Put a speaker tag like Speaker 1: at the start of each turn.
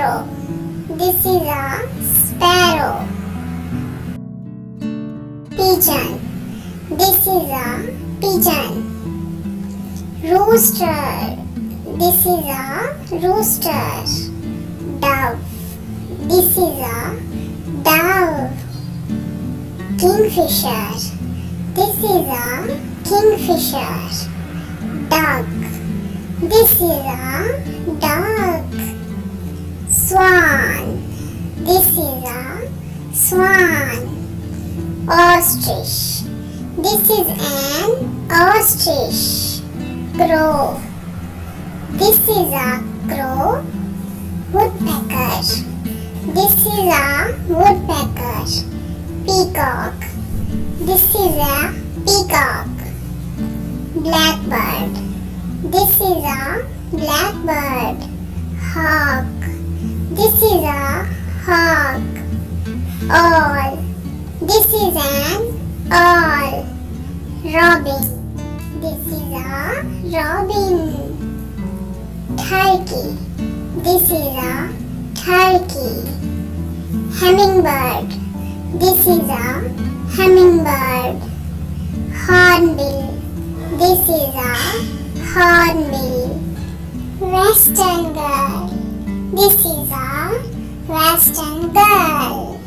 Speaker 1: Sparrow. This is a sparrow. Pigeon. This is a pigeon. Rooster. This is a rooster. Dove. This is a dove. Kingfisher. This is a kingfisher. Duck. This is a duck. Swan. This is a swan. Ostrich. This is an ostrich. Crow. This is a crow. Woodpecker. This is a woodpecker. Peacock. This is a peacock. Blackbird. This is a blackbird. Hawk. This is a hawk. Owl. This is an owl. Robin. This is a robin. Turkey. This is a turkey. Hummingbird. This is a hummingbird. Hornbill. This is a hornbill. Western girl. This is a western girl.